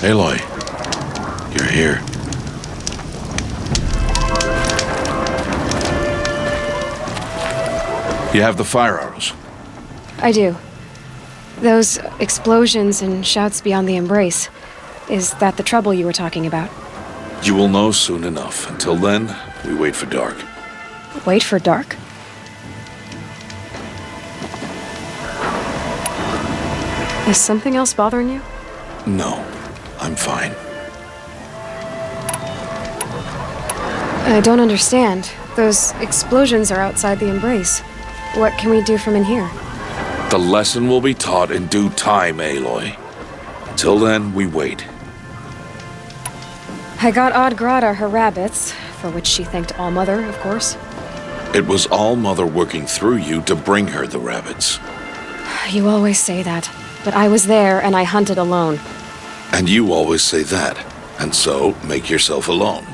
Aloy, you're here. You have the fire arrows? I do. Those explosions and shouts beyond the embrace. Is that the trouble you were talking about? You will know soon enough. Until then, we wait for dark. Wait for dark? Is something else bothering you? No, I'm fine. I don't understand. Those explosions are outside the embrace. What can we do from in here? The lesson will be taught in due time, Aloy. Until then, we wait. I got Odd-Grata her rabbits, for which she thanked All-Mother, of course. It was All-Mother working through you to bring her the rabbits. You always say that, but I was there and I hunted alone. And you always say that, and so make yourself alone.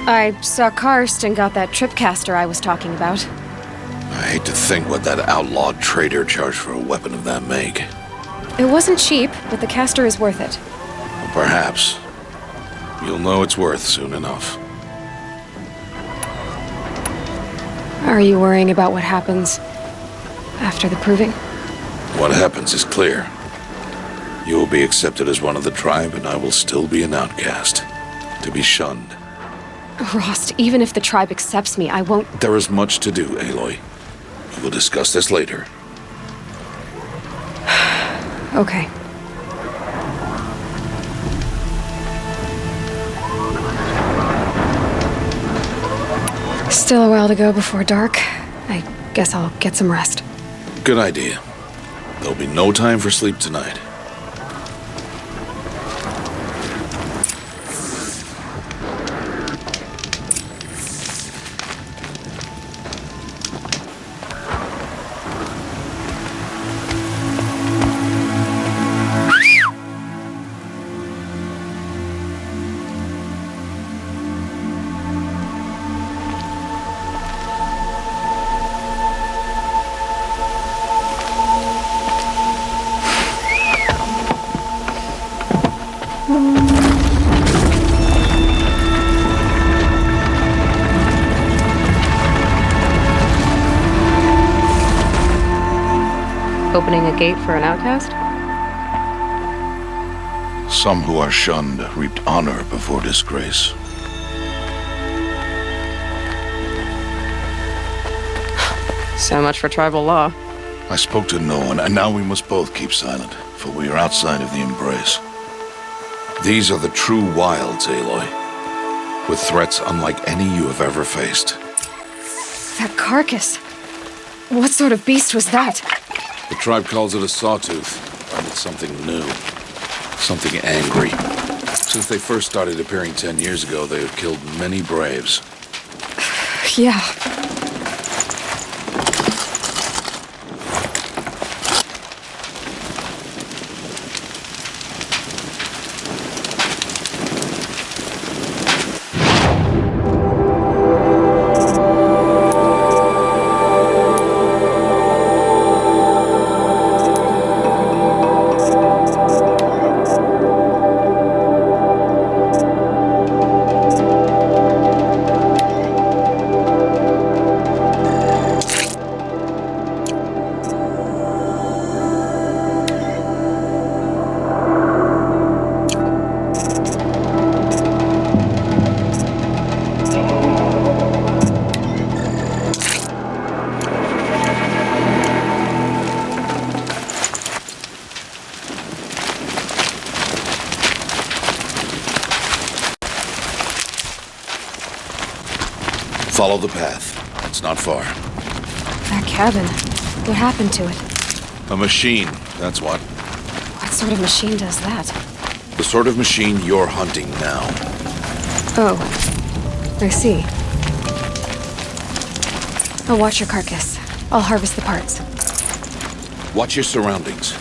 I saw Karst and got that tripcaster I was talking about. I hate to think what that outlawed trader charged for a weapon of that make. It wasn't cheap, but the caster is worth it. Perhaps. You'll know it's worth soon enough. Are you worrying about what happens after the proving? What happens is clear. You will be accepted as one of the tribe, and I will still be an outcast. To be shunned. Rost, even if the tribe accepts me, I won't... There is much to do, Aloy. We will discuss this later. Okay. Still a while to go before dark. I guess I'll get some rest. Good idea. There'll be no time for sleep tonight. Opening a gate for an outcast? Some who are shunned reaped honor before disgrace. So much for tribal law. I spoke to no one, and now we must both keep silent, for we are outside of the embrace. These are the true wilds, Aloy, with threats unlike any you have ever faced. That carcass. What sort of beast was that? The tribe calls it a Sawtooth, and it's something new. Something angry. Since they first started appearing 10 years ago, they have killed many braves. Yeah. Follow the path. It's not far. That cabin. What happened to it? A machine, that's what. What sort of machine does that? The sort of machine you're hunting now. Oh. I see. I'll watch your carcass. I'll harvest the parts. Watch your surroundings.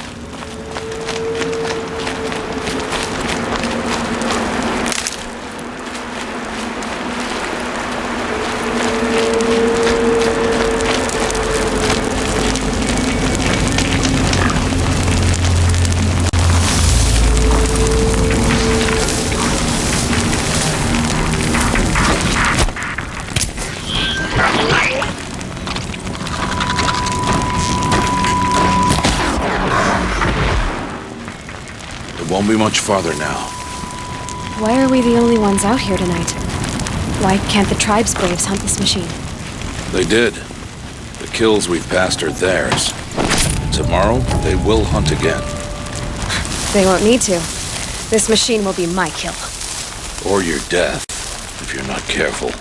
won't be much farther now. Why are we the only ones out here tonight? Why can't the tribe's braves hunt this machine? They did. The kills we've passed are theirs. Tomorrow, they will hunt again. They won't need to. This machine will be my kill. Or your death, if you're not careful.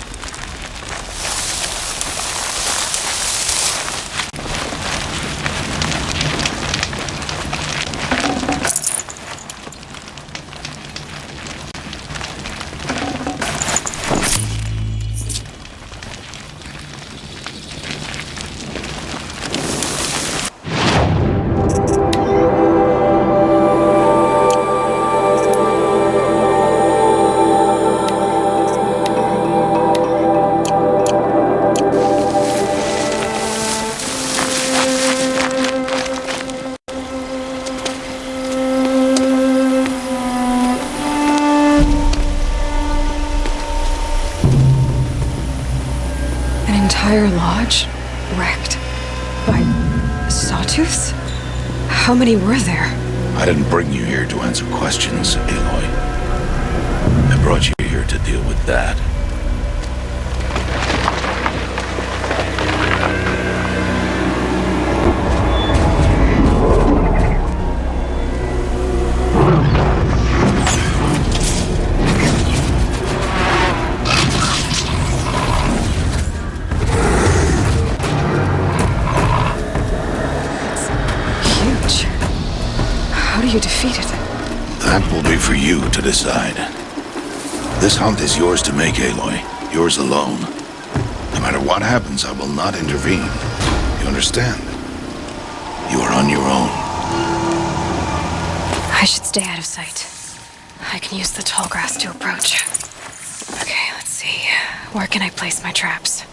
Entire lodge wrecked by Sawtooths? How many were there? I didn't bring you here to answer questions, Aloy. I brought you here to deal with that. How do you defeat it? That will be for you to decide. This hunt is yours to make, Aloy. Yours alone. No matter what happens, I will not intervene. You understand? You are on your own. I should stay out of sight. I can use the tall grass to approach. Okay, let's see. Where can I place my traps?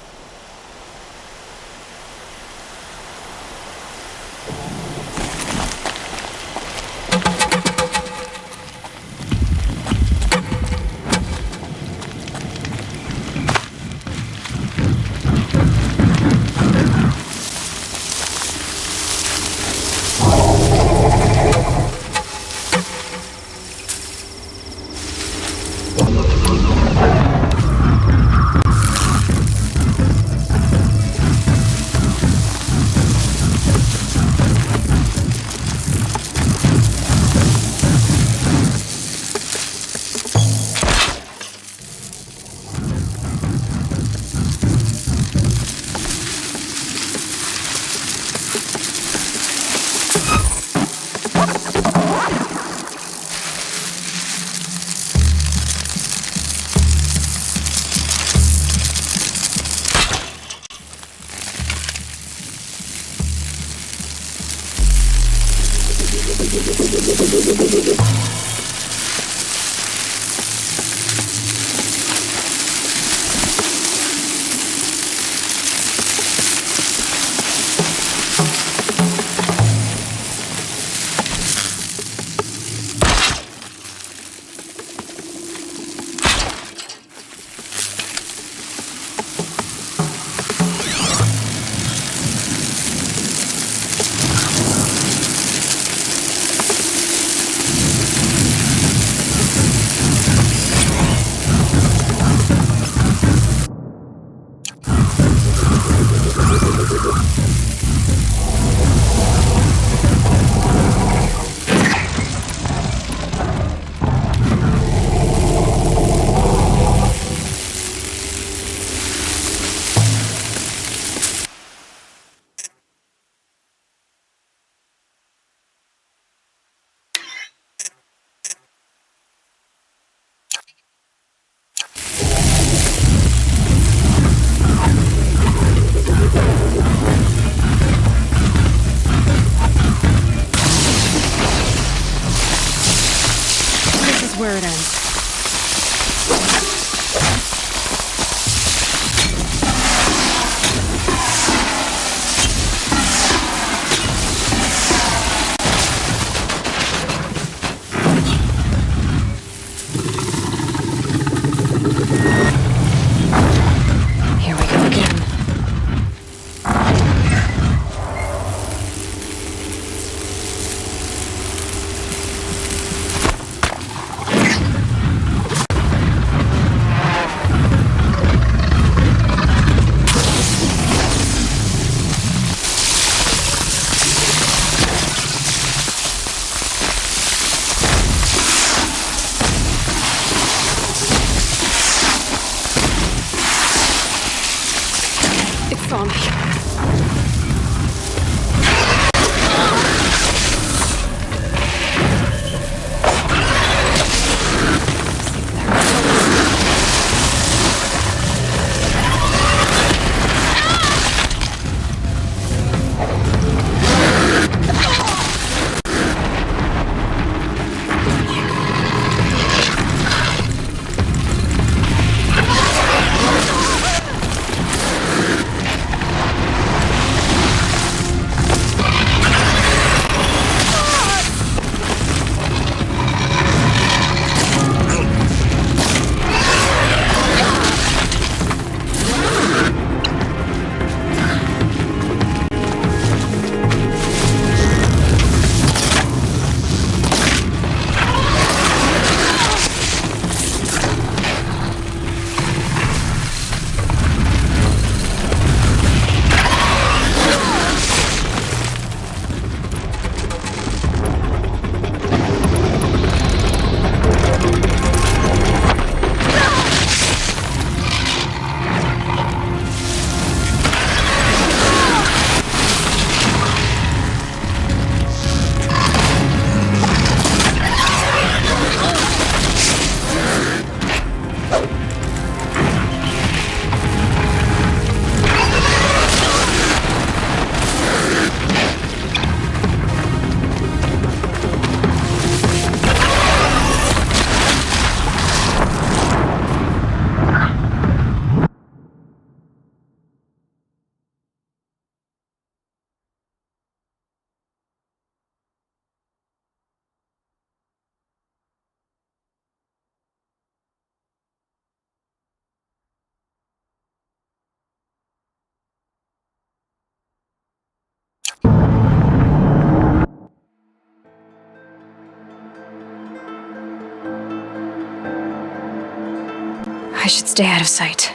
Stay out of sight.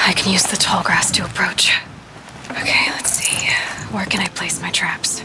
I can use the tall grass to approach. Okay, let's see. Where can I place my traps?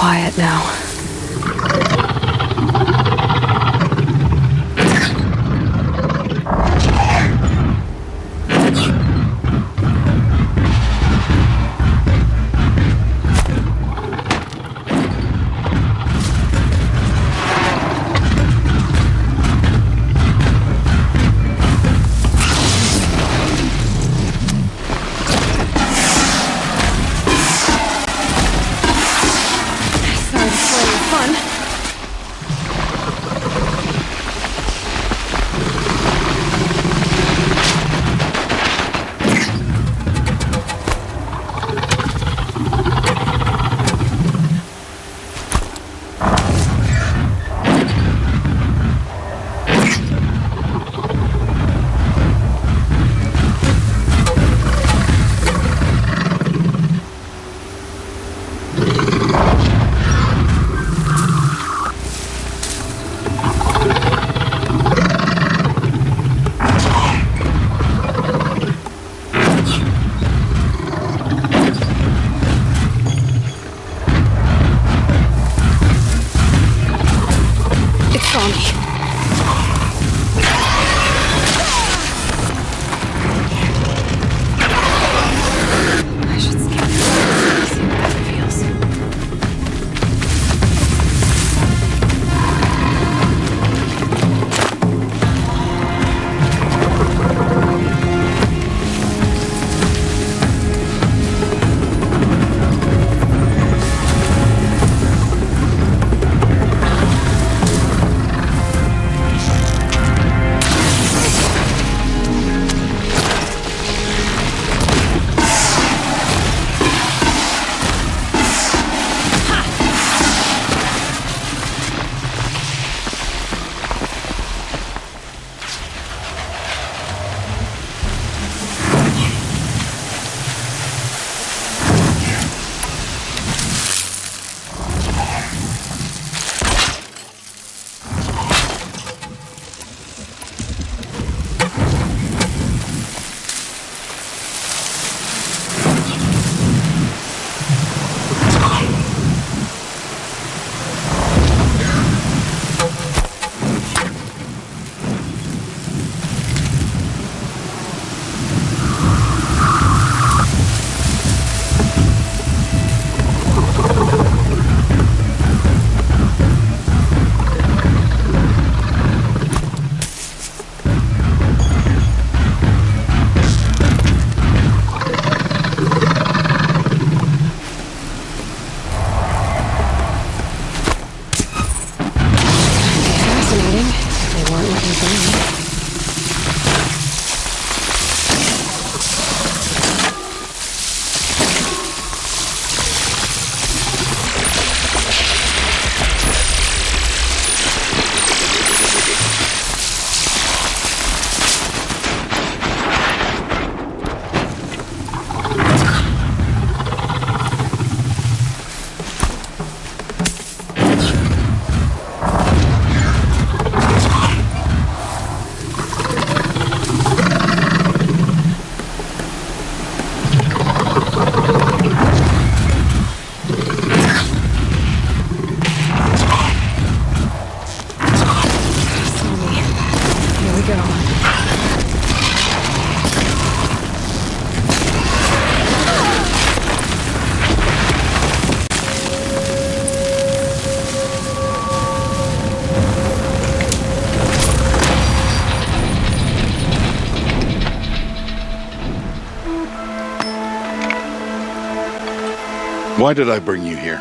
Quiet now. Why did I bring you here?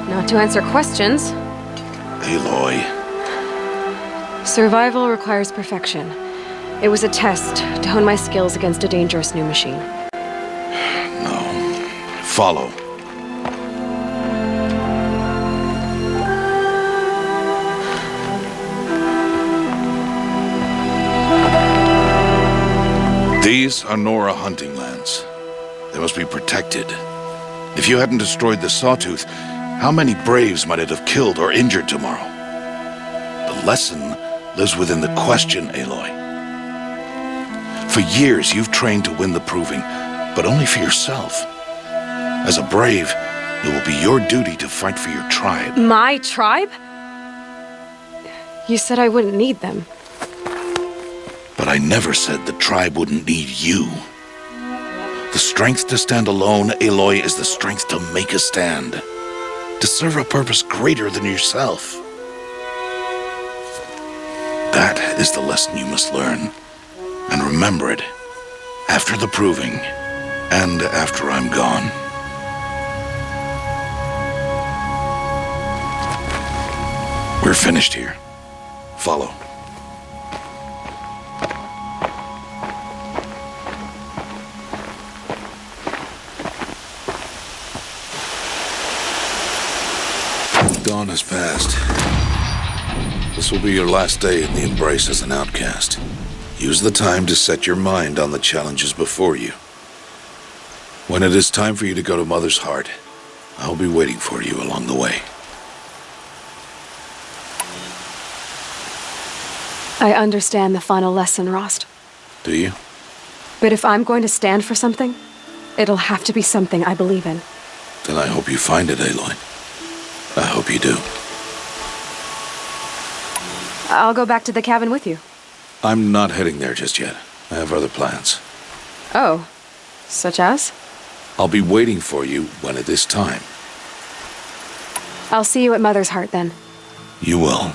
Not to answer questions. Aloy. Survival requires perfection. It was a test to hone my skills against a dangerous new machine. No. Follow. These are Nora hunting lands. They must be protected. If you hadn't destroyed the Sawtooth, how many Braves might it have killed or injured tomorrow? The lesson lives within the question, Aloy. For years, you've trained to win the proving, but only for yourself. As a Brave, it will be your duty to fight for your tribe. My tribe? You said I wouldn't need them. But I never said the tribe wouldn't need you. The strength to stand alone, Aloy, is the strength to make a stand. To serve a purpose greater than yourself. That is the lesson you must learn. And remember it. After the proving. And after I'm gone. We're finished here. Follow. Dawn has passed. This will be your last day in the Embrace as an outcast. Use the time to set your mind on the challenges before you. When it is time for you to go to Mother's Heart, I'll be waiting for you along the way. I understand the final lesson, Rost. Do you? But if I'm going to stand for something, it'll have to be something I believe in. Then I hope you find it, Aloy. I hope you do. I'll go back to the cabin with you. I'm not heading there just yet. I have other plans. Oh, such as? I'll be waiting for you when it is time. I'll see you at Mother's Heart then. You will.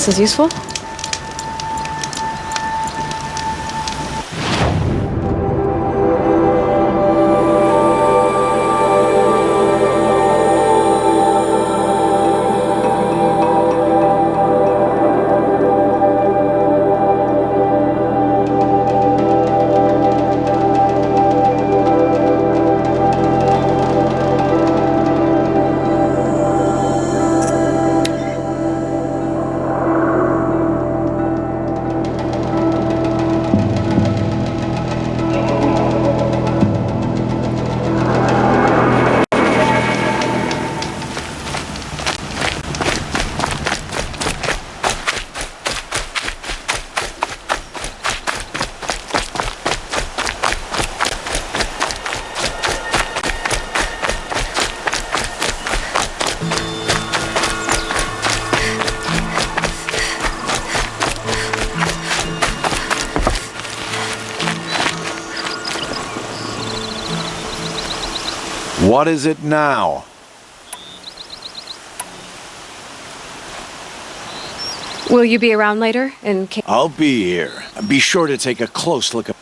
This is useful. What is it now? Will you be around later in case... I'll be here. And be sure to take a close look at...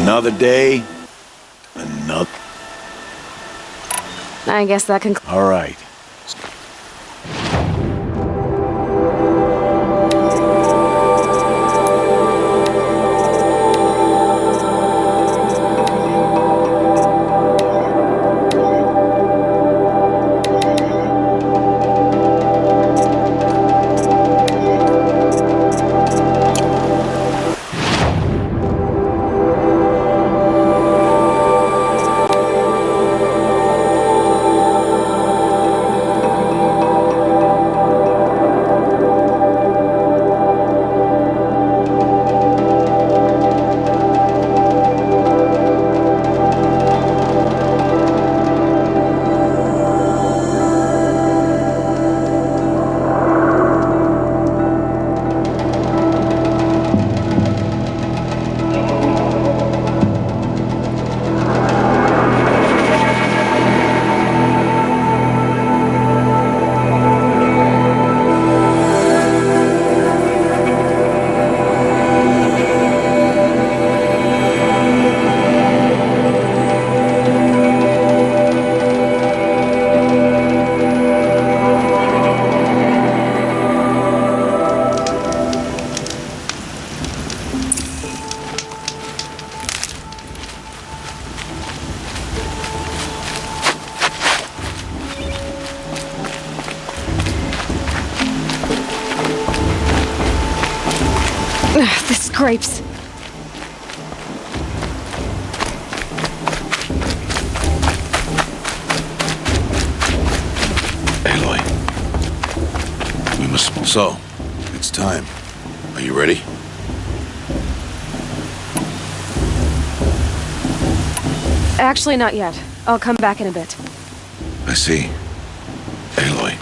Another day, another... I guess that can... All right. Ugh, this scrapes. Aloy. We must... So, it's time. Are you ready? Actually, not yet. I'll come back in a bit. I see. Aloy.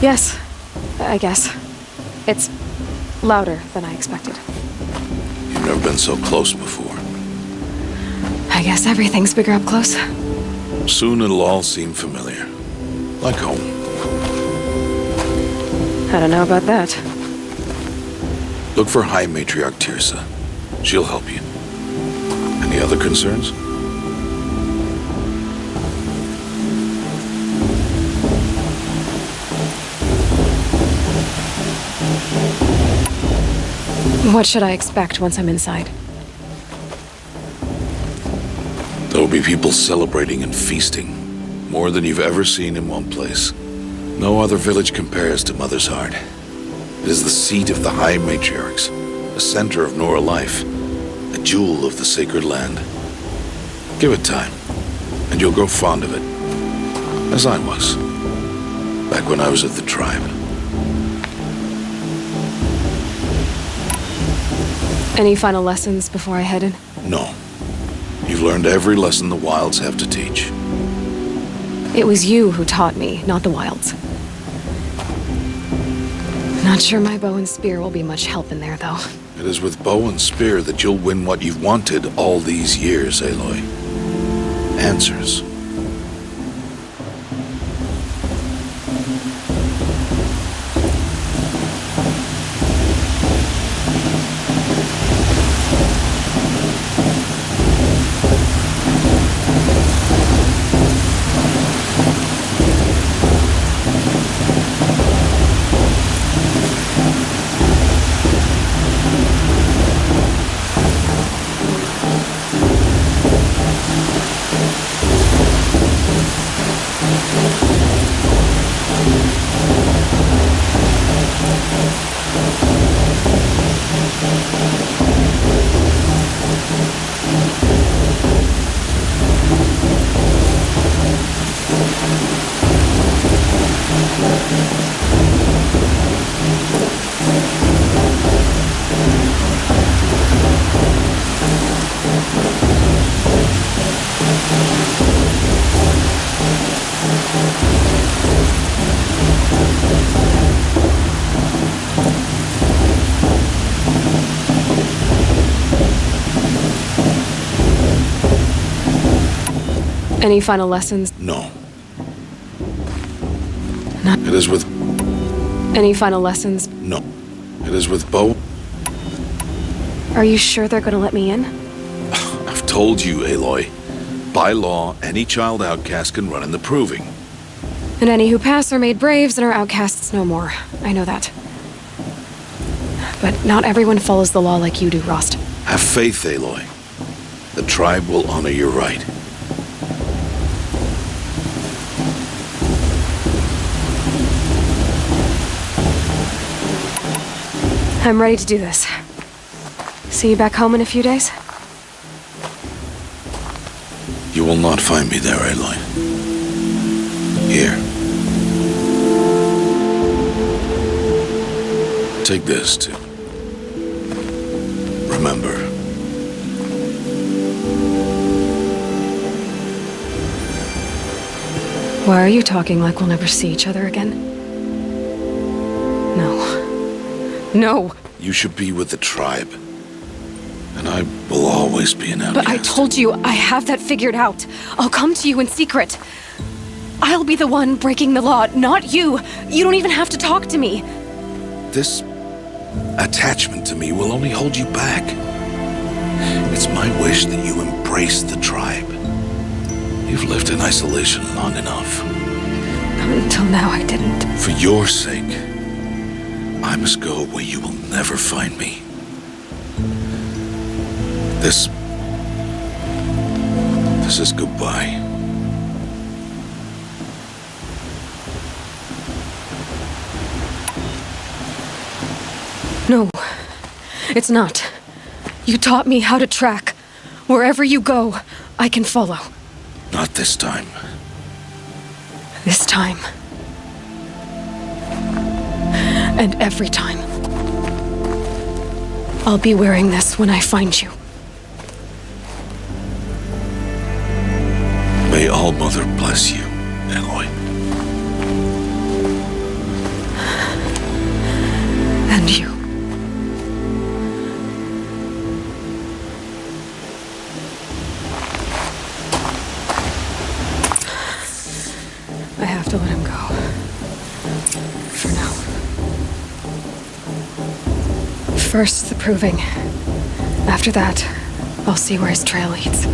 Yes, I guess. It's louder than I expected. You've never been so close before. I guess everything's bigger up close. Soon it'll all seem familiar. Like home. I don't know about that. Look for High Matriarch Tirsa. She'll help you. Any other concerns? What should I expect once I'm inside? There'll be people celebrating and feasting. More than you've ever seen in one place. No other village compares to Mother's Heart. It is the seat of the High Matriarchs, the center of Nora life, a jewel of the sacred land. Give it time, and you'll grow fond of it. As I was, back when I was at the tribe. Any final lessons before I head in? No. You've learned every lesson the Wilds have to teach. It was you who taught me, not the Wilds. Not sure my bow and spear will be much help in there, though. It is with bow and spear that you'll win what you've wanted all these years, Aloy. Answers. Any final lessons? No. Not It is with... any final lessons? No. It is with bow... Are you sure they're gonna let me in? I've told you, Aloy. By law, any child outcast can run in the proving. And any who pass are made braves and are outcasts no more. I know that. But not everyone follows the law like you do, Rost. Have faith, Aloy. The tribe will honor your right. I'm ready to do this. See you back home in a few days? You will not find me there, Aloy. Here. Take this, too. Remember. Why are you talking like we'll never see each other again? No. No! You should be with the tribe. And I will always be an outcast. But I told you, I have that figured out. I'll come to you in secret. I'll be the one breaking the law, not you. You don't even have to talk to me. This attachment to me will only hold you back. It's my wish that you embrace the tribe. You've lived in isolation long enough. Until now, I didn't. For your sake, I must go where you will never find me. This is goodbye. No, it's not. You taught me how to track. Wherever you go, I can follow. Not this time. This time. And every time. I'll be wearing this when I find you. May All-Mother bless you, Aloy. I have to let him go. For now. First, the proving. After that, I'll see where his trail leads.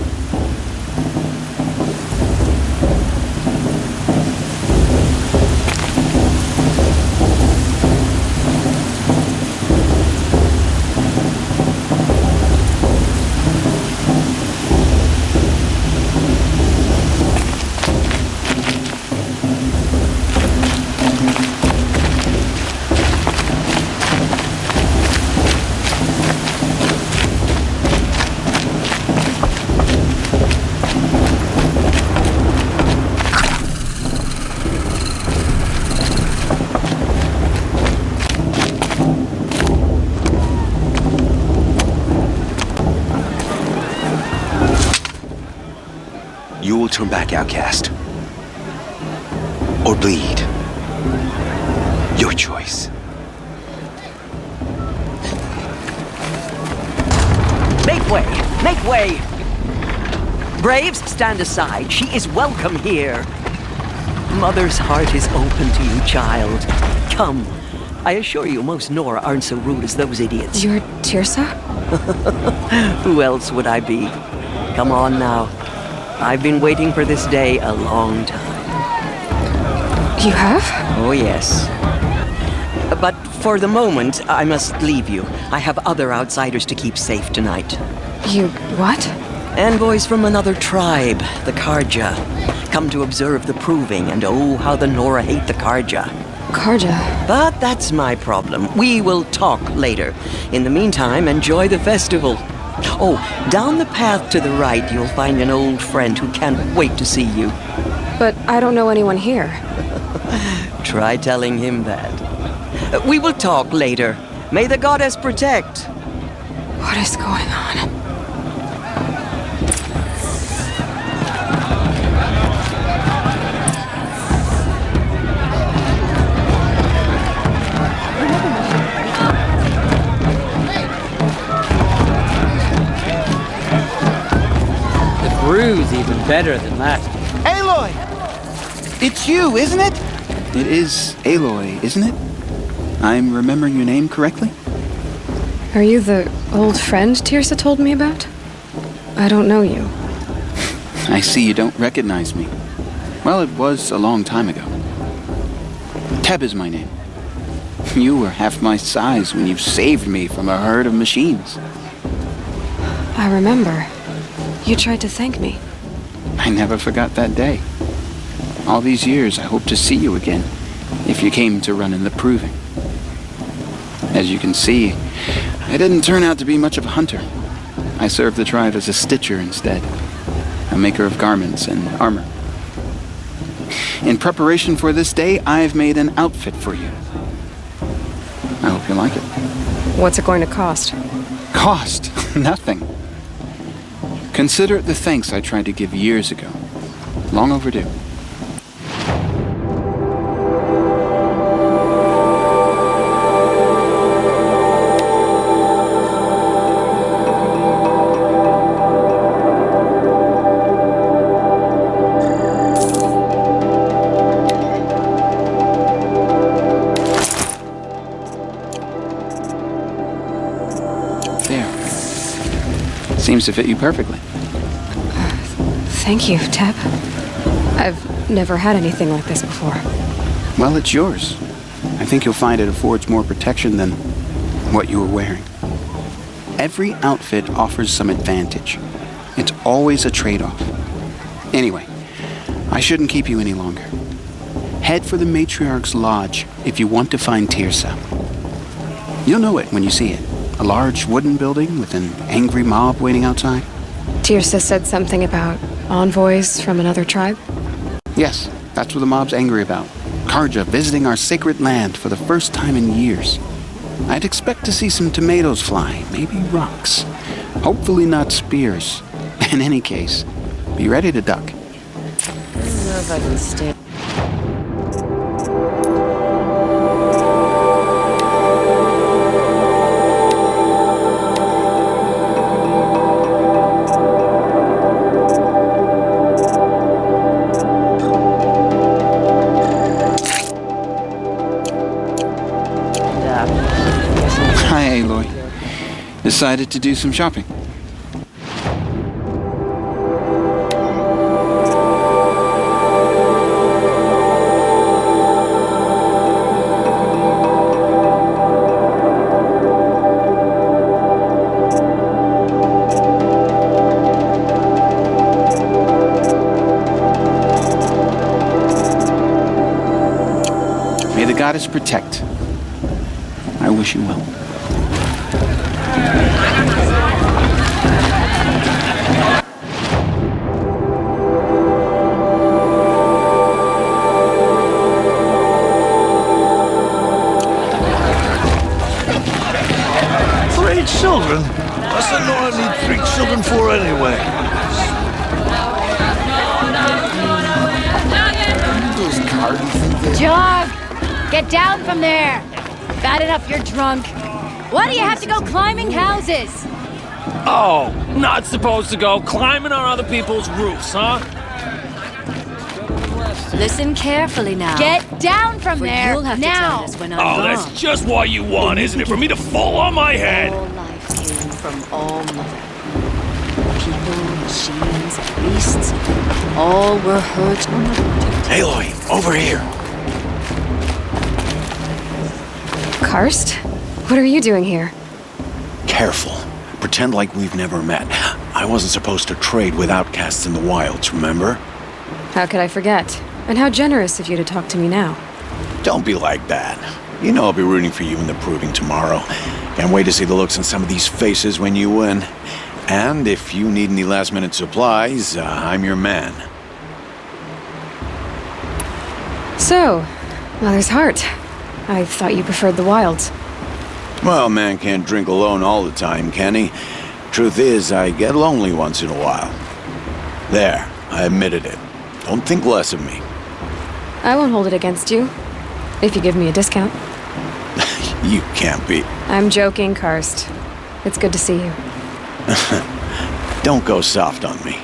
You will turn back, outcast. Or bleed. Your choice. Make way! Make way! Braves, stand aside. She is welcome here. Mother's heart is open to you, child. Come. I assure you, most Nora aren't so rude as those idiots. You're Tirsa? Who else would I be? Come on now. I've been waiting for this day a long time. You have? Oh, yes. But for the moment, I must leave you. I have other outsiders to keep safe tonight. You what? Envoys from another tribe, the Karja. Come to observe the proving, and oh, how the Nora hate the Karja. Karja? But that's my problem. We will talk later. In the meantime, enjoy the festival. Oh, down the path to the right, you'll find an old friend who can't wait to see you. But I don't know anyone here. Try telling him that. We will talk later. May the goddess protect. What is going on? Brew's even better than that. Aloy! It's you, isn't it? It is Aloy, isn't it? I'm remembering your name correctly? Are you the old friend Tirsa told me about? I don't know you. I see you don't recognize me. Well, it was a long time ago. Teb is my name. You were half my size when you saved me from a herd of machines. I remember. You tried to thank me. I never forgot that day. All these years, I hope to see you again, if you came to run in the proving. As you can see, I didn't turn out to be much of a hunter. I served the tribe as a stitcher instead, a maker of garments and armor. In preparation for this day, I've made an outfit for you. I hope you like it. What's it going to cost? Cost? Nothing. Consider it the thanks I tried to give years ago. Long overdue. There. Seems to fit you perfectly. Thank you, Teb. I've never had anything like this before. Well, it's yours. I think you'll find it affords more protection than what you were wearing. Every outfit offers some advantage. It's always a trade-off. Anyway, I shouldn't keep you any longer. Head for the Matriarch's Lodge if you want to find Tirsa. You'll know it when you see it. A large wooden building with an angry mob waiting outside. Tirsa said something about envoys from another tribe? Yes, that's what the mob's angry about. Karja visiting our sacred land for the first time in years. I'd expect to see some tomatoes fly, maybe rocks. Hopefully not spears. In any case, be ready to duck. I don't know if I can stay. decided to do some shopping. May the goddess protect. I wish you well. Three children? What's the know I need 3 children for anyway? Those cards. Jog! Get down from there! Bad enough you're drunk. Why do you have to go climbing houses? Oh, not supposed to go climbing on other people's roofs, huh? Listen carefully now. Get down from there You'll have now! to tell us when I'm Oh, wrong. that's just what you want, isn't it? For me to fall on my head? All life came from all mother. People, machines, beasts, all were hurt. Aloy, over here. Karst? What are you doing here? Careful. Pretend like we've never met. I wasn't supposed to trade with outcasts in the wilds, remember? How could I forget? And how generous of you to talk to me now. Don't be like that. You know I'll be rooting for you in the proving tomorrow. Can't wait to see the looks on some of these faces when you win. And if you need any last-minute supplies, I'm your man. So, Mother's Heart. I thought you preferred the wilds. Well, man can't drink alone all the time, can he? Truth is, I get lonely once in a while. There, I admitted it. Don't think less of me. I won't hold it against you. If you give me a discount. You can't be. I'm joking, Karst. It's good to see you. Don't go soft on me.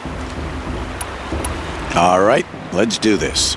All right, let's do this.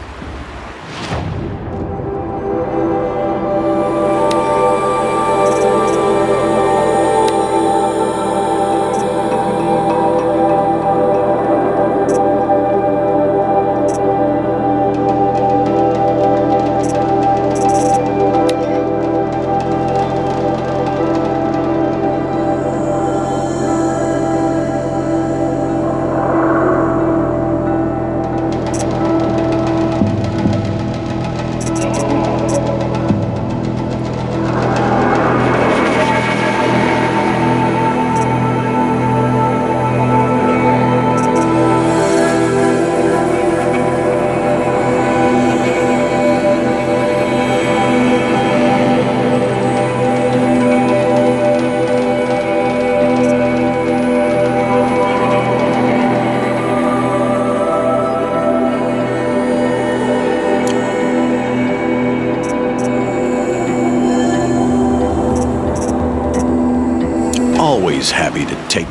Always happy to take...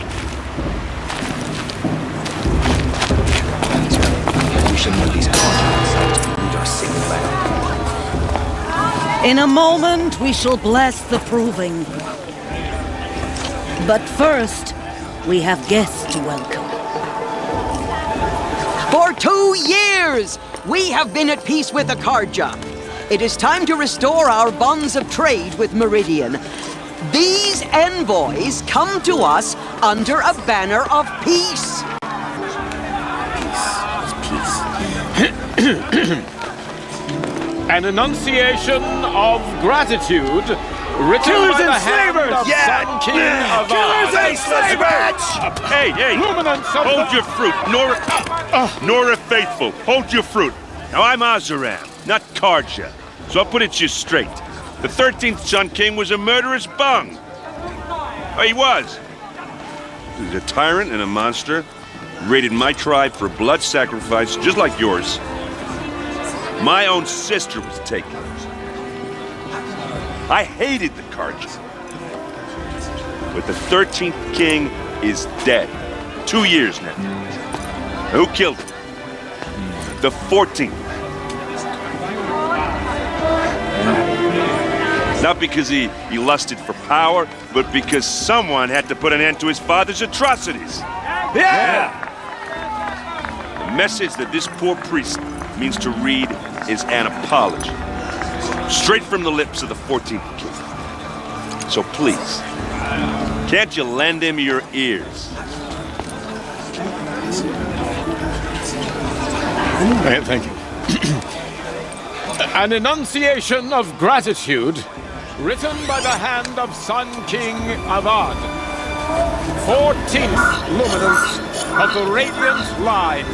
In a moment, we shall bless the proving. But first, we have guests to welcome. For 2 years, we have been at peace with Akarja. It is time to restore our bonds of trade with Meridian. These envoys come to us under a banner of peace. An enunciation of gratitude written by the hand of Sun King of Hey, hold your fruit. Nora Faithful, hold your fruit. Now, I'm Azaram, not Karja, so I'll put it just straight. The 13th Sun King was a murderous bung. Oh, he was. He was a tyrant and a monster. Raided my tribe for blood sacrifice, just like yours. My own sister was taken. I hated the Karja. But the 13th king is dead. 2 years now. Who killed him? The 14th. Not because he lusted for power, but because someone had to put an end to his father's atrocities. Yeah! The message that this poor priest means to read is an apology. Straight from the lips of the 14th king. So please, can't you lend him your ears? Thank you. An enunciation of gratitude written by the hand of Sun King Avad, 14th luminance of the Radiant Line.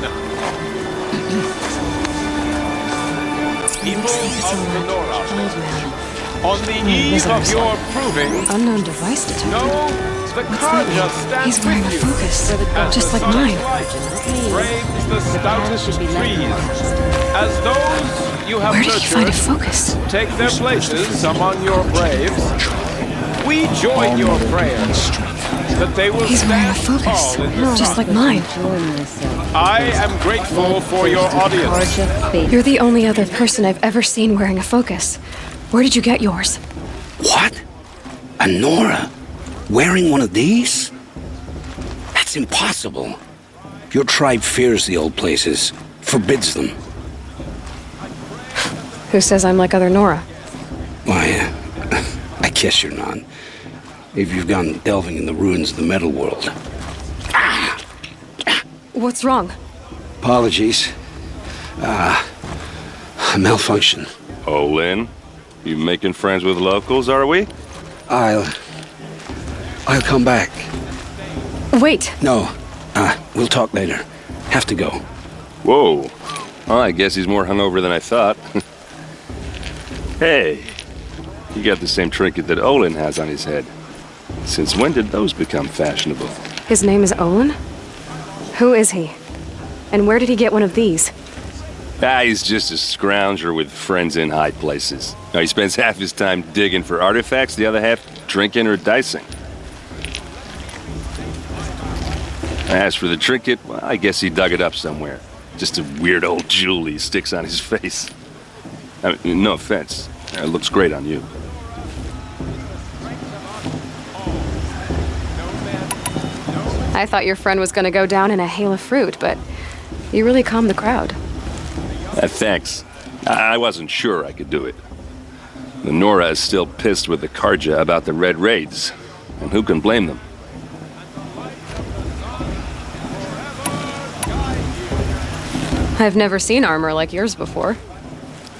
People of Menorah, on the eve of your proving, Unknown device detector. know the Karja stands He's wearing a with you. focus, As just the like mine. sun's light frames the stoutest trees, as those you have Where did he find a nurtured focus? take their places among your braves. We join your prayers that they will He's wearing a stand focus, tall in the just sun. like mine. I am grateful for your audience. You're the only other person I've ever seen wearing a focus. Where did you get yours? What? A Nora? Wearing one of these? That's impossible. Your tribe fears the old places, forbids them. Who says I'm like other Nora? Why, I guess you're not. If you've gone delving in the ruins of the metal world. What's wrong? Apologies. A malfunction. Oh, Lynn, you making friends with locals, are we? I'll come back. Wait. No, we'll talk later. Have to go. Whoa. Well, I guess he's more hungover than I thought. Hey, you got the same trinket that Olin has on his head. Since when did those become fashionable? His name is Olin? Who is he? And where did he get one of these? He's just a scrounger with friends in high places. Now, he spends half his time digging for artifacts, the other half drinking or dicing. As for the trinket, well, I guess he dug it up somewhere. Just a weird old jewel he sticks on his face. I mean, no offense. It looks great on you. I thought your friend was gonna go down in a hail of fruit, but you really calmed the crowd. Thanks. I wasn't sure I could do it. The Nora is still pissed with the Karja about the Red Raids, and who can blame them? I've never seen armor like yours before.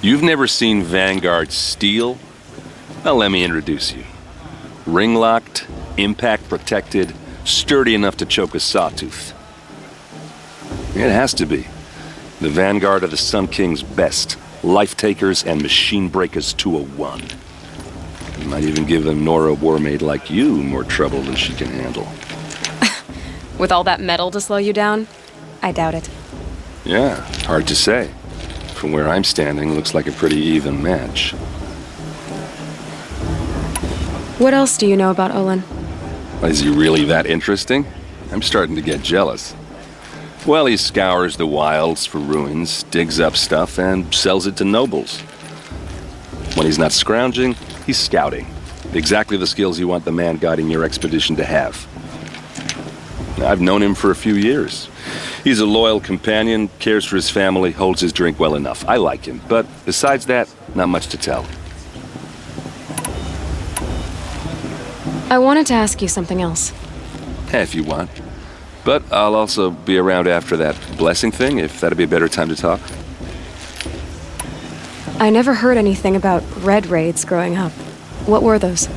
You've never seen Vanguard steel? Well, let me introduce you. Ring-locked, impact-protected, sturdy enough to choke a Sawtooth. It has to be. The Vanguard of the Sun King's best. Life-takers and machine breakers to a one. You might even give a Nora warmaid like you more trouble than she can handle. With all that metal to slow you down? I doubt it. Yeah, hard to say. From where I'm standing, looks like a pretty even match. What else do you know about Olin? Is he really that interesting? I'm starting to get jealous. Well, he scours the wilds for ruins, digs up stuff, and sells it to nobles. When he's not scrounging, he's scouting. Exactly the skills you want the man guiding your expedition to have. I've known him for a few years. He's a loyal companion, cares for his family, holds his drink well enough. I like him, but besides that, not much to tell. I wanted to ask you something else. If you want. But I'll also be around after that blessing thing, if that'd be a better time to talk. I never heard anything about red raids growing up. What were those?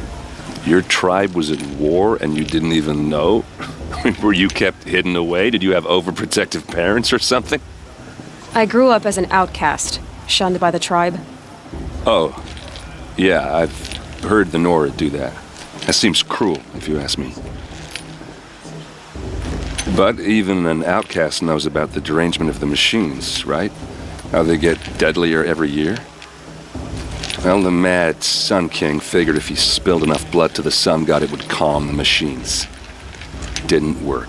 Your tribe was at war and you didn't even know? Were you kept hidden away? Did you have overprotective parents or something? I grew up as an outcast, shunned by the tribe. Oh, yeah, I've heard the Nora do that. That seems cruel, if you ask me. But even an outcast knows about the derangement of the machines, right? How they get deadlier every year? Well, the mad Sun King figured if he spilled enough blood to the Sun God, it would calm the machines. Didn't work.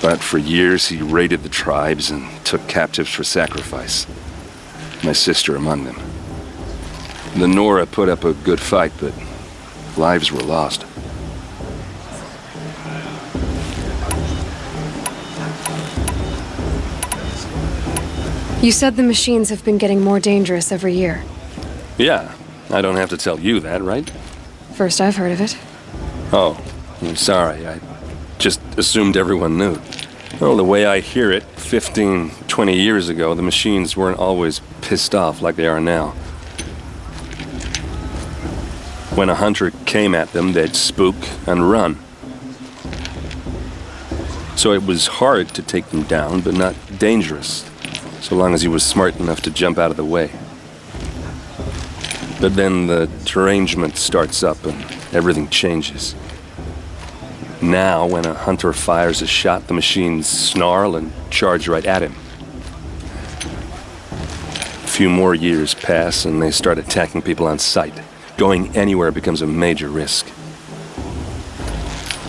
But for years, he raided the tribes and took captives for sacrifice. My sister among them. The Nora put up a good fight, but lives were lost. You said the machines have been getting more dangerous every year. Yeah, I don't have to tell you that, right? First I've heard of it. Oh, I'm sorry. I just assumed everyone knew. Well, the way I hear it, 15, 20 years ago, the machines weren't always pissed off like they are now. When a hunter came at them, they'd spook and run. So it was hard to take them down, but not dangerous, so long as he was smart enough to jump out of the way. But then the derangement starts up and everything changes. Now, when a hunter fires a shot, the machines snarl and charge right at him. A few more years pass and they start attacking people on sight. Going anywhere becomes a major risk.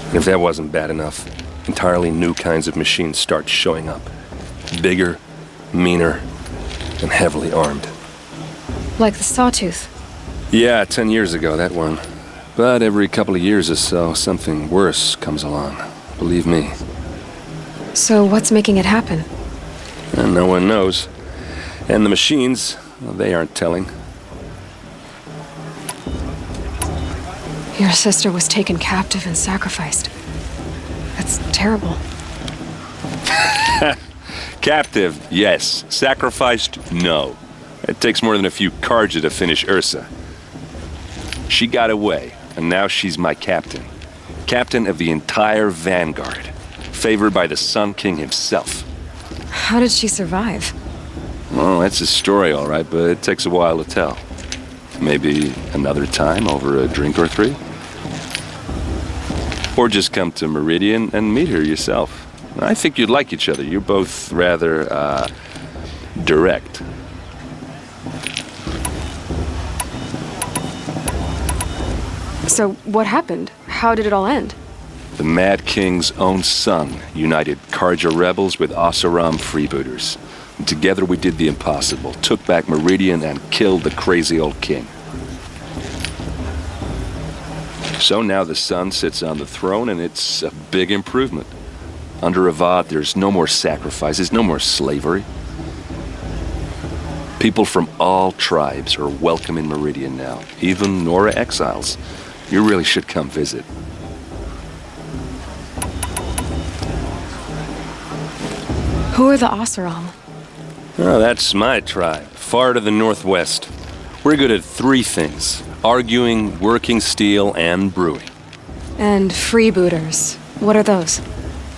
And if that wasn't bad enough, entirely new kinds of machines start showing up. Bigger, meaner, and heavily armed. Like the Sawtooth. Yeah, 10 years ago, that one. But every couple of years or so, something worse comes along. Believe me. So what's making it happen? And no one knows. And the machines, well, they aren't telling. Your sister was taken captive and sacrificed. That's terrible. Captive, yes. Sacrificed, no. It takes more than a few Karja to finish Ursa. She got away, and now she's my captain. Captain of the entire Vanguard. Favored by the Sun King himself. How did she survive? Well, that's a story, all right, but it takes a while to tell. Maybe another time over a drink or three? Or just come to Meridian and meet her yourself. I think you'd like each other. You're both rather, direct. So what happened? How did it all end? The Mad King's own son united Karja rebels with Oseram freebooters. And together we did the impossible, took back Meridian and killed the crazy old king. So now the son sits on the throne and it's a big improvement. Under Avad, there's no more sacrifices, no more slavery. People from all tribes are welcome in Meridian now, even Nora exiles. You really should come visit. Who are the Oseram? Oh, that's my tribe, far to the northwest. We're good at three things: arguing, working steel, and brewing. And freebooters. What are those?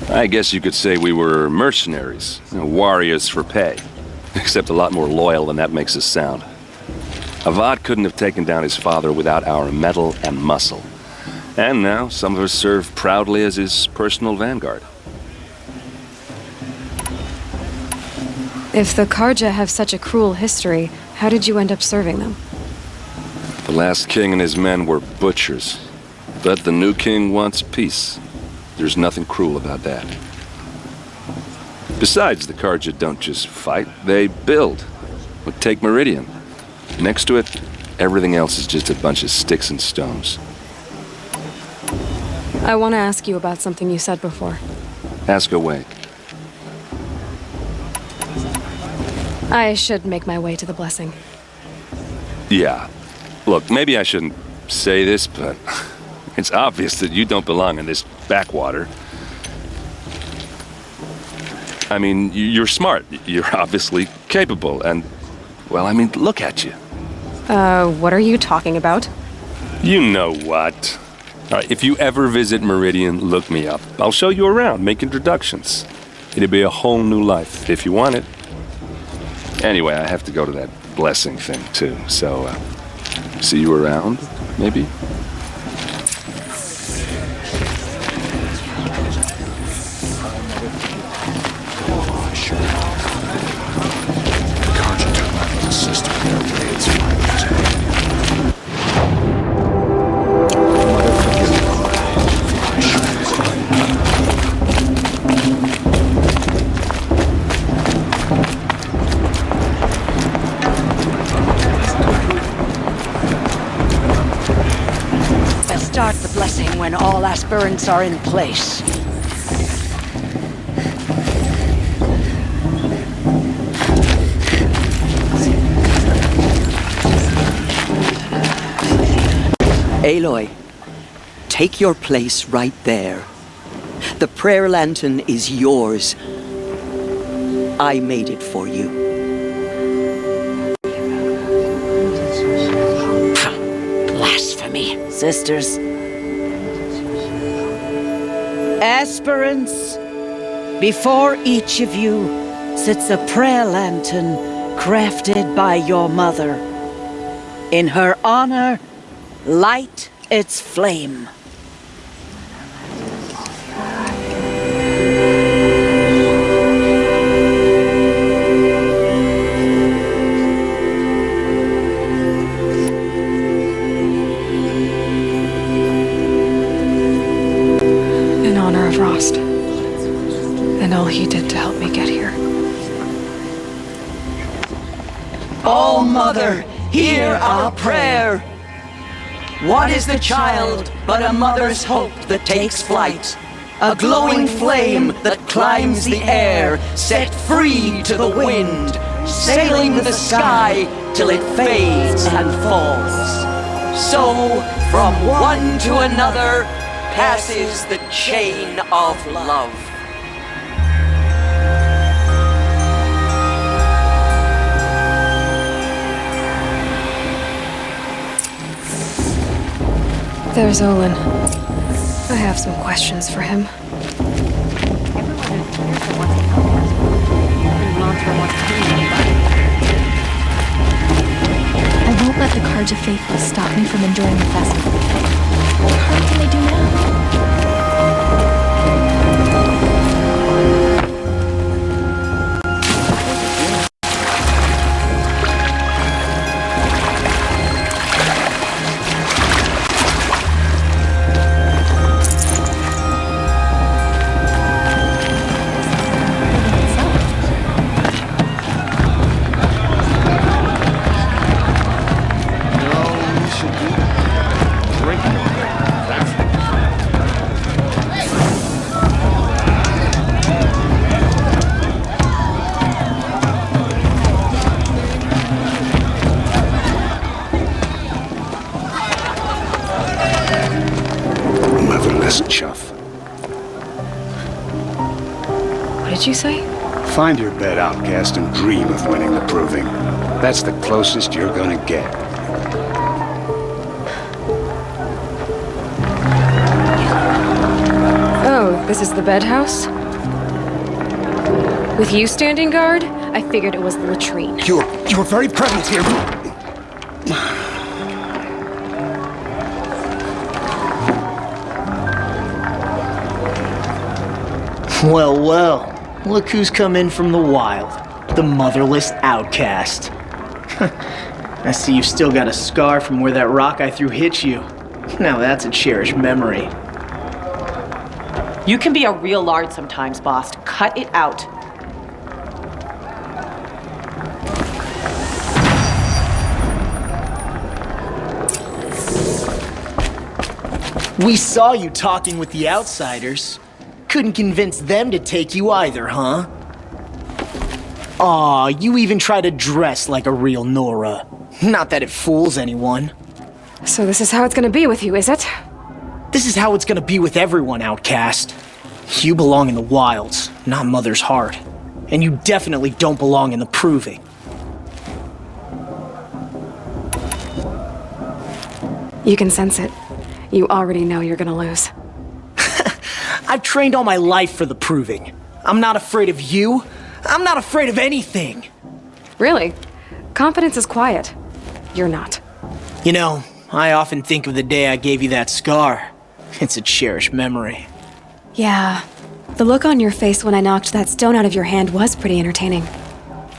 I guess you could say we were mercenaries, warriors for pay. Except a lot more loyal than that makes us sound. Avad couldn't have taken down his father without our metal and muscle. And now some of us serve proudly as his personal vanguard. If the Karja have such a cruel history, how did you end up serving them? The last king and his men were butchers. But the new king wants peace. There's nothing cruel about that. Besides, the Karja don't just fight, they build. But take Meridian. Next to it, everything else is just a bunch of sticks and stones. I want to ask you about something you said before. Ask away. I should make my way to the blessing. Yeah. Look, maybe I shouldn't say this, but it's obvious that you don't belong in this backwater. I mean, you're smart. You're obviously capable, and, well, I mean, look at you. What are you talking about? You know what. All right, if you ever visit Meridian, look me up. I'll show you around, make introductions. It'll be a whole new life, if you want it. Anyway, I have to go to that blessing thing, too, so, see you around, maybe? when all aspirants are in place. Aloy, take your place right there. The prayer lantern is yours. I made it for you. Blasphemy. Sisters. Aspirants, before each of you sits a prayer lantern crafted by your mother. In her honor, light its flame. In honor of Rost, and all he did to help me get here. Oh, Mother, hear our prayer. What is the child but a mother's hope that takes flight? A glowing flame that climbs the air, set free to the wind, sailing the sky till it fades and falls. So, from one to another, passes the chain of love. There's Olin. I have some questions for him. I won't let the Carja Faithless stop me from enjoying the festival. What harm can they do now? Chuff. What did you say? Find your bed, outcast, and dream of winning the proving. That's the closest you're gonna get. Oh, this is the bed house? With you standing guard, I figured it was the latrine. You were very prevalent here. Well, well, look who's come in from the wild. The motherless outcast. I see you've still got a scar from where that rock I threw hit you. Now that's a cherished memory. You can be a real lard sometimes, boss. Cut it out. We saw you talking with the outsiders. Couldn't convince them to take you either, huh? Aw, you even try to dress like a real Nora. Not that it fools anyone. So this is how it's gonna be with you, is it? This is how it's gonna be with everyone, outcast. You belong in the wilds, not Mother's heart. And you definitely don't belong in the proving. You can sense it. You already know you're gonna lose. I've trained all my life for the proving. I'm not afraid of you. I'm not afraid of anything. Really? Confidence is quiet. You're not. You know, I often think of the day I gave you that scar. It's a cherished memory. Yeah. The look on your face when I knocked that stone out of your hand was pretty entertaining.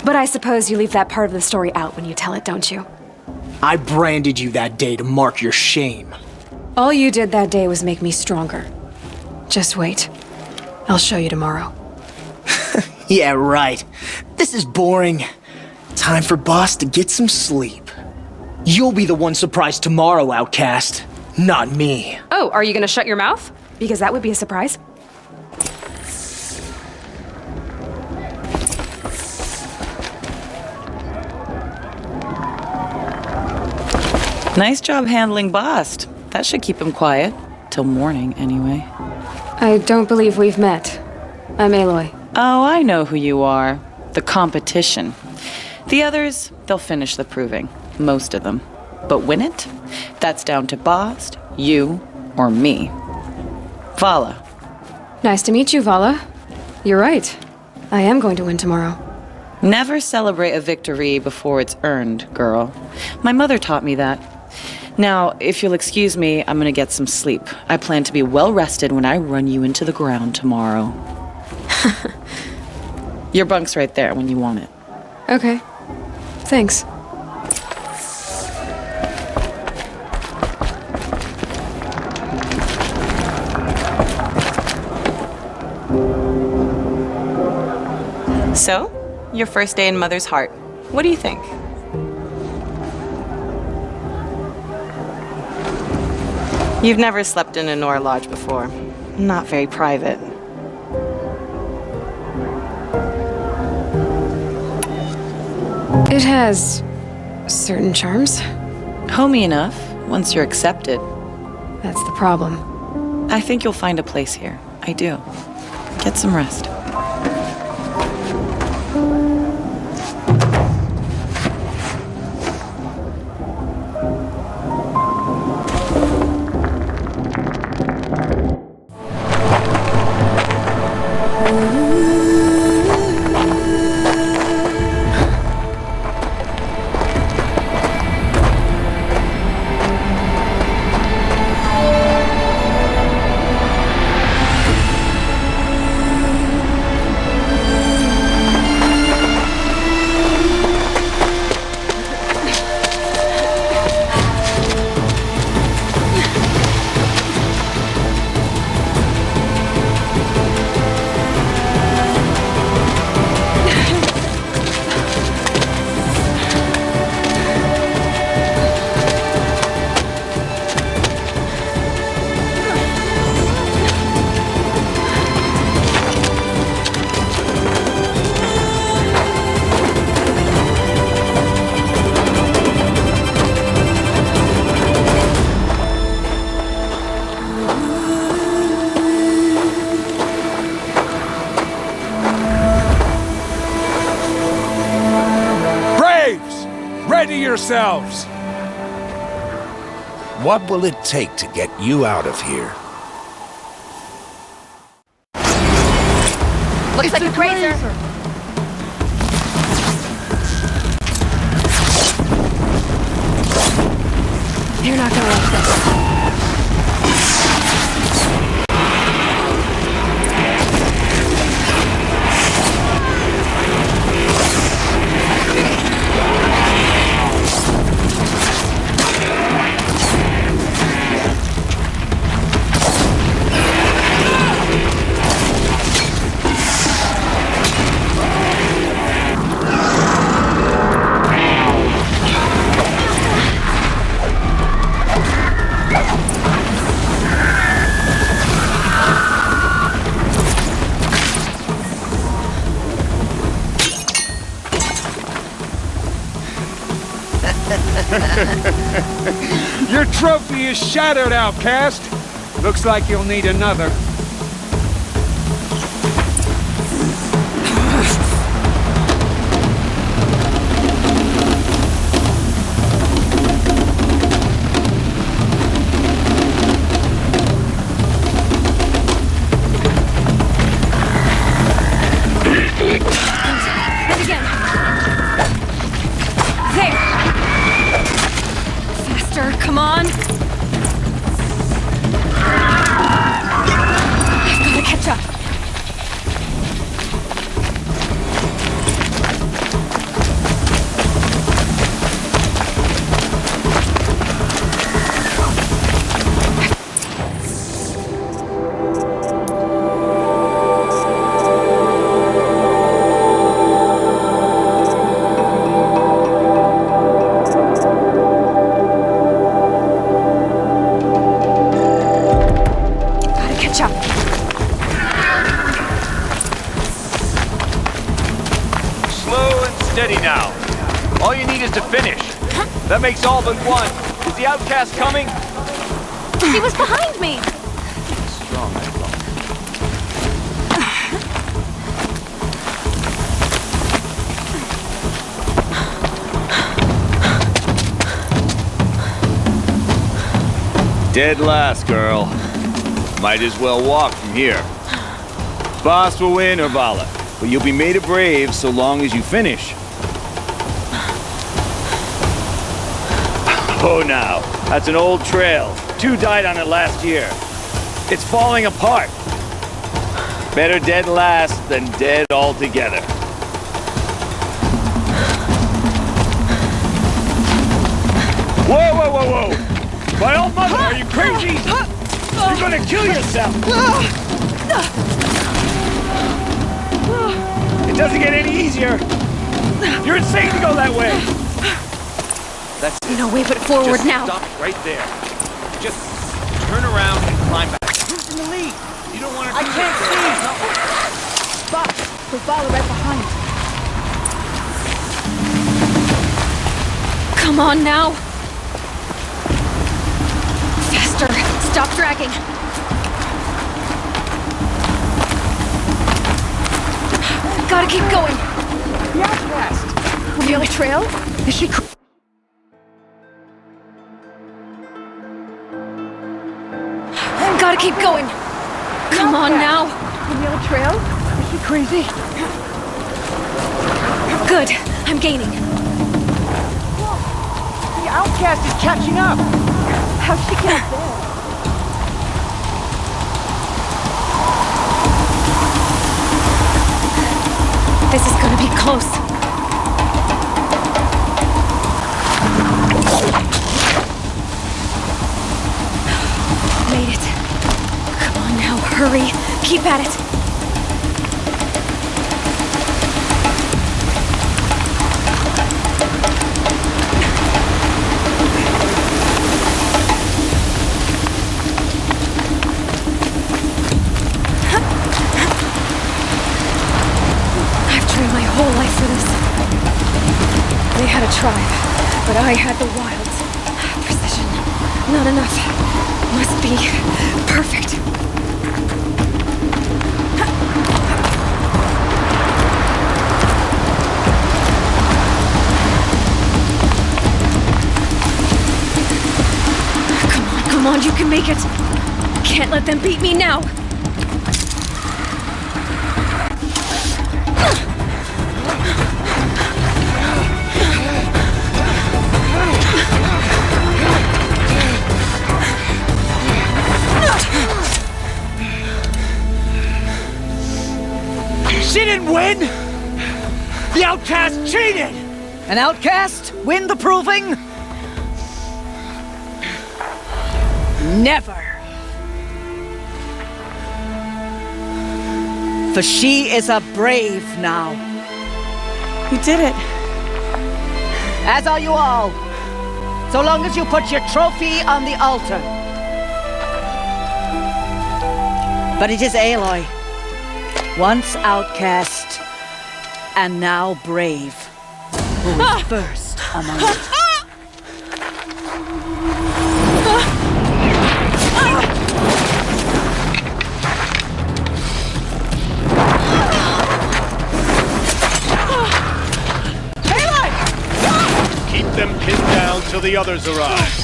But I suppose you leave that part of the story out when you tell it, don't you? I branded you that day to mark your shame. All you did that day was make me stronger. Just wait. I'll show you tomorrow. Yeah, right. This is boring. Time for Boss to get some sleep. You'll be the one surprised tomorrow, outcast. Not me. Oh, are you gonna shut your mouth? Because that would be a surprise. Nice job handling Bast. That should keep him quiet. Till morning, anyway. I don't believe we've met. I'm Aloy. Oh, I know who you are. The competition. The others, they'll finish the proving. Most of them. But win it? That's down to Bast, you, or me. Vala. Nice to meet you, Vala. You're right. I am going to win tomorrow. Never celebrate a victory before it's earned, girl. My mother taught me that. Now, if you'll excuse me, I'm gonna get some sleep. I plan to be well rested when I run you into the ground tomorrow. Your bunk's right there when you want it. Okay. Thanks. So, your first day in Mother's Heart. What do you think? You've never slept in a Nora lodge before. Not very private. It has certain charms. Homey enough, once you're accepted. That's the problem. I think you'll find a place here. I do. Get some rest. Yourselves. What will it take to get you out of here? Looks like a grazer. You're not gonna like this. Your trophy is shattered, outcast. Looks like you'll need another. Come on! steady now. All you need is to finish. That makes all but one. Is the outcast coming? He was behind me! Strong, I thought. Dead last, girl. Might as well walk from here. Boss will win, or Vala, but you'll be made a brave so long as you finish. Oh, now, that's an old trail. 2 died on it last year. It's falling apart. Better dead last than dead altogether. Whoa, whoa, whoa, whoa! My old mother, are you crazy? You're gonna kill yourself! It doesn't get any easier! You're insane to go that way! That's it. No way but forward Just now. Stop right there. Just turn around and climb back. Who's in the lead? You don't want to. I can't see. Boss, we follow right behind. Come on now. Faster. Stop dragging. Gotta keep going. The outcast. On the other trail? Is she? Gotta keep going. Come on now. On the other trail? Is she crazy? Good. I'm gaining. The outcast is catching up. How'd she get up there? This is gonna be close. Made it. Come on now, hurry. Keep at it. I've trained my whole life for this. They had a tribe, but I had the wilds. Precision. Not enough. Must be perfect. Come on, you can make it. Can't let them beat me now. She didn't win! The outcast cheated! An outcast win the proving? Never! For she is a brave now. You did it. As are you all. So long as you put your trophy on the altar. But it is Aloy. Once outcast, and now brave, who is first among us. Keep them pinned down till the others arrive.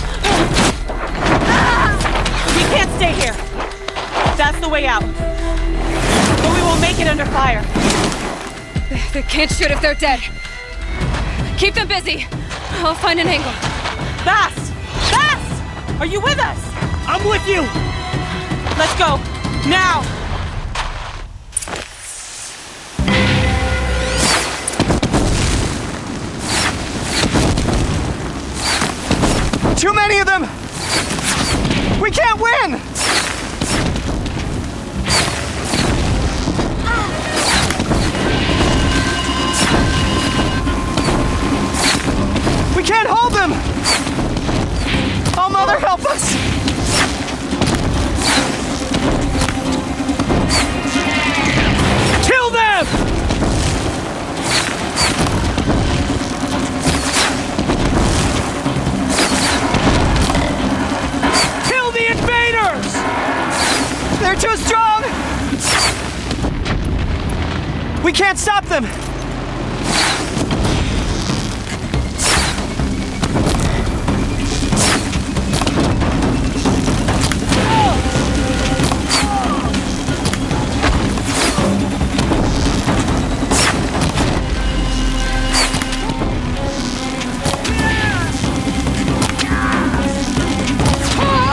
We can't stay here. That's the way out. But we won't make it under fire. They can't shoot if they're dead. Keep them busy. I'll find an angle. Bass! Bass! Are you with us? I'm with you! Let's go. Now! Too many of them! We can't win! We can't hold them! Oh, Mother, help us! Kill them! stop them!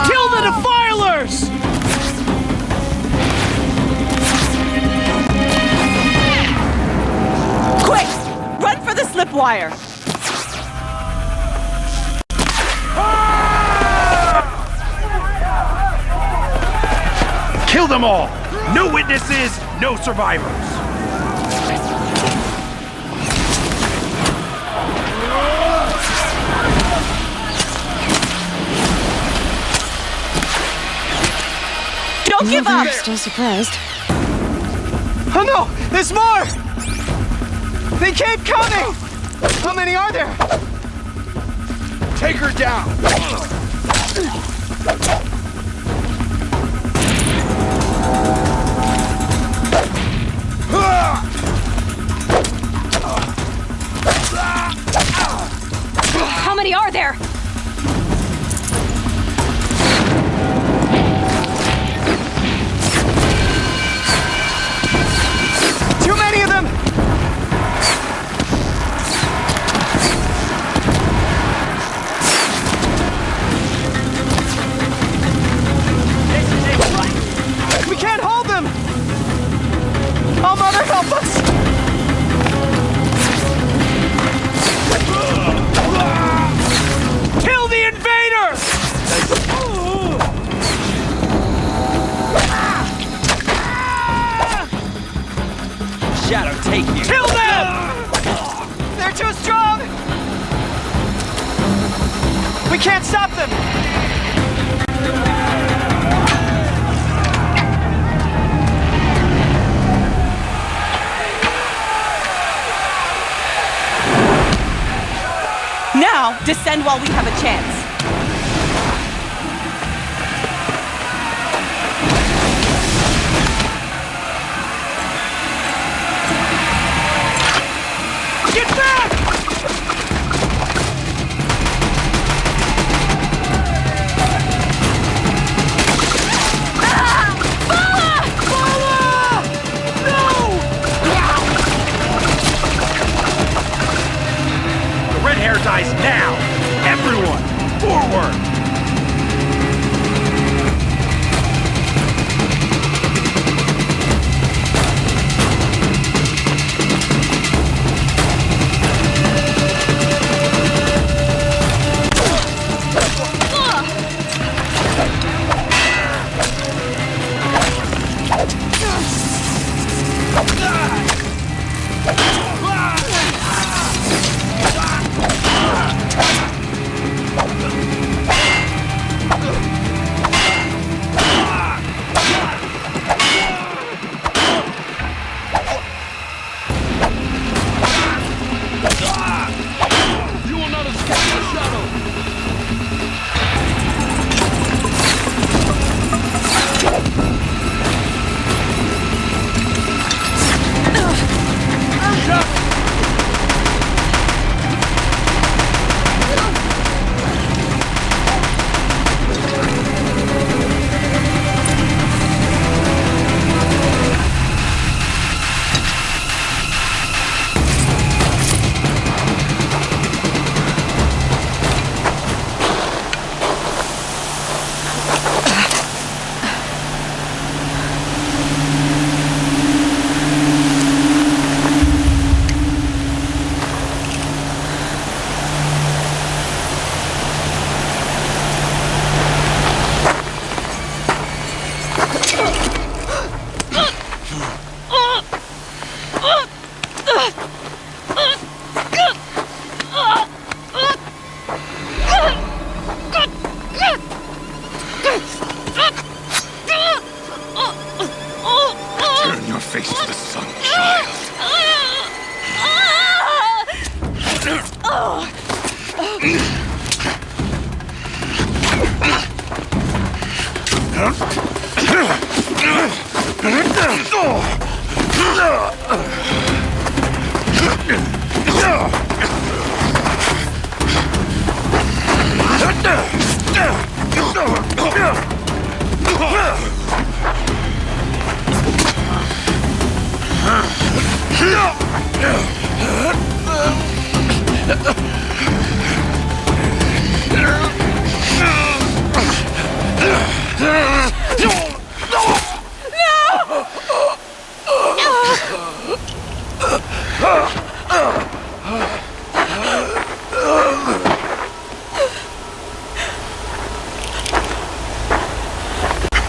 Kill the defilers! Quick! Run for the slip wire! Kill them all! No witnesses, no survivors! Don't give up! Still surprised. Oh no! There's more! They keep coming! How many are there? Take her down! How many are there? Too many of them! We can't hold them! Oh, Mother, help us! Kill the invader! Shadow, take you. Kill them! They're too strong! We can't stop them! Now, descend while we have a chance. Get back! The red hair dies now! Everyone, forward! You will not escape the shadow!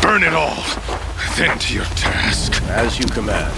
Burn it all, then to your task. As you command.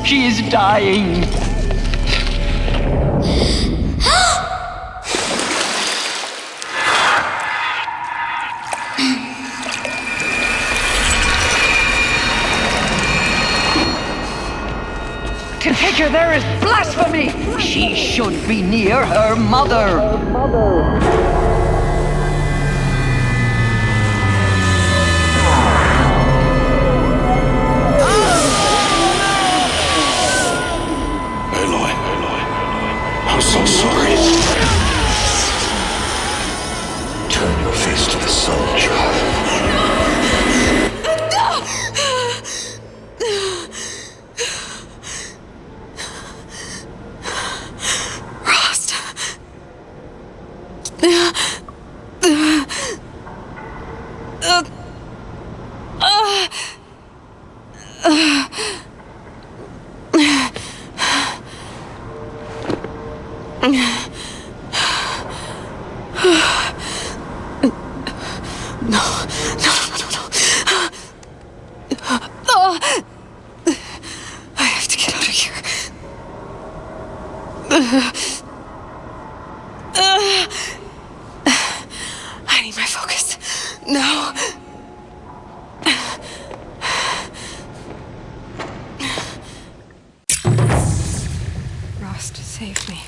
She is dying. To take her there is blasphemy. She should be near her mother. I'm so sorry. Turn your face to the sun, child. Rost. I have to get out of here. I need my focus. No. Rost saved me.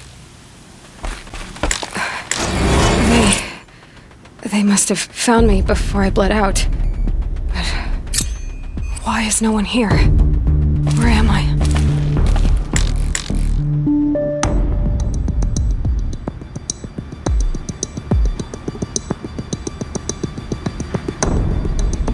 They must have found me before I bled out. But why is no one here?